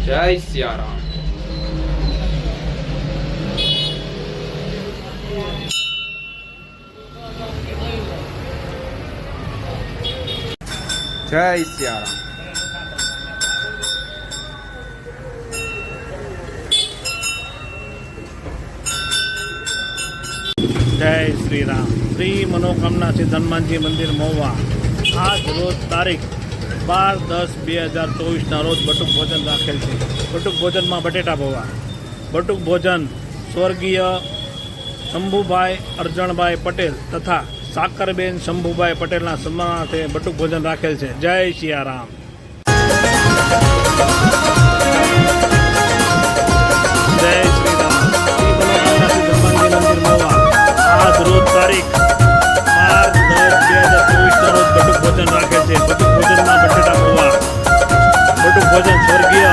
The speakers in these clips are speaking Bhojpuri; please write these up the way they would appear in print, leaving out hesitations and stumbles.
जय सिया राम। जय सिया राम। जय श्री राम। श्री मनोकामना सिद्ध हनुमान जी मंदिर महुआ आज रोज तारीख 12/10/2024 ना रोज बटुक भोजन राखेल है। बटुक भोजन में बटेटा पौवा। बटुक भोजन स्वर्गीय शंभुभाई अर्जणभाई पटेल तथा साकरबेन शंभुभाई पटेल सम्मानार्थे बटुक भोजन राखेल है। जय सिया राम। जय श्री राम। श्री मनोकामना सिद्ध हनुमान जी मंदिर महुआ आज रोज तारीख 12/10/2024 ना रोज बटुक भोजन राखे छे। बटुक भोजन में बटेटा पौवा। बटुक भोजन स्वर्गीय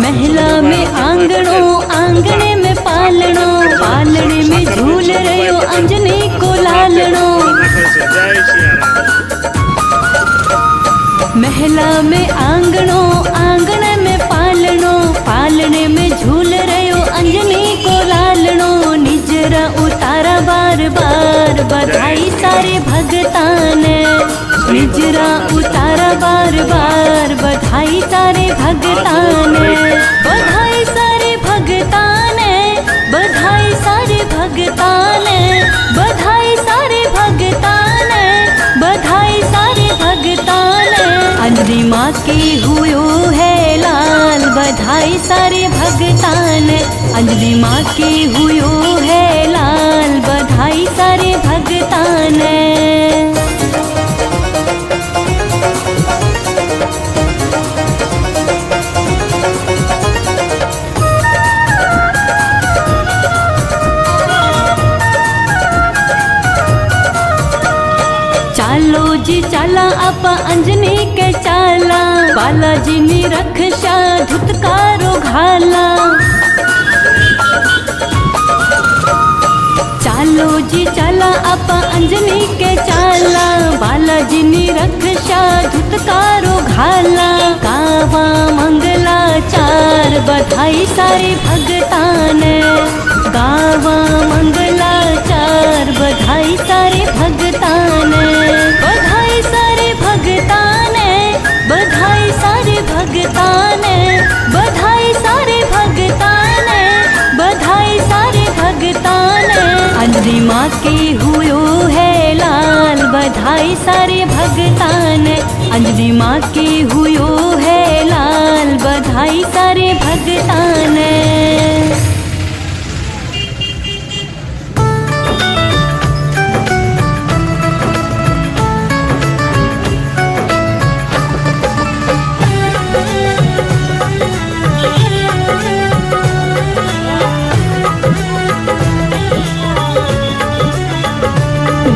महला में आंगणो आंगणे में पालणो पालणे में झूल रयो अंजनी को लालणो। जय सिया राम। महला में आंगणो आंगणे में पालणो पालणे में झूल रयो अंजनी को लालणो। निजरा उतारा बार बार बधाई सारे भगताने। निजरा उतारा बार बार बधाई सारे भगताने। बधाई सारे भगताने बधाई सारे भगताने बधाई सारे भगताने बधाई सारे भगताने। अंजनी माँ की हुयो है लाल बधाई सारे भगताने। अंजनी माँ की हुयो है लाल बधाई सारे भगताने। चालो जी चाला आपा अंजनी के चाला बालाजी नी रक्षा धुतकारो घाला। चालो जी चाला आपा अंजनी के चाला बालाजी नी रक्षा धुतकारो घाला। गावा मंगला चार बधाई सारे भगताने। गावा मंगला चार बधाई सारे भगताने। बधाई सारे भगताने बधाई सारे भगताने बधाई सारे भगताने बधाई सारे भगताने। अंजनी माँ की हुयो है लाल बधाई सारे भगताने। अंजनी माँ की हुयो है लाल बधाई सारे भगताने।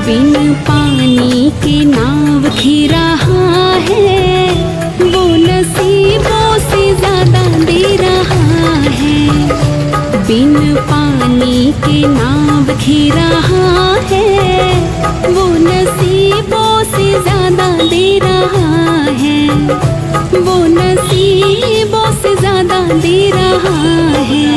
बिन पानी के नाव की रहा है वो नसीबों से ज्यादा दे रहा है। बिन पानी के नाव की रहा है वो नसीबों से ज्यादा दे रहा है। वो नसीबों से ज्यादा दे रहा है।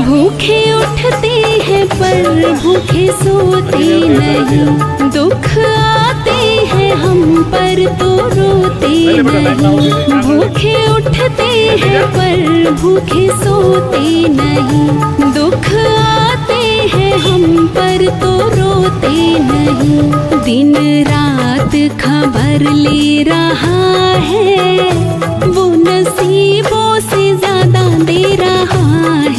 भूखे उठते हैं पर भूखे सोते नहीं। दुख आते हैं हम पर तो रोते नहीं। भूखे उठते हैं पर भूखे सोते नहीं। दुख आते हैं हम पर तो रोते नहीं। दिन रात खबर ले रहा है वो नसीबों से ज्यादा दे रहा है।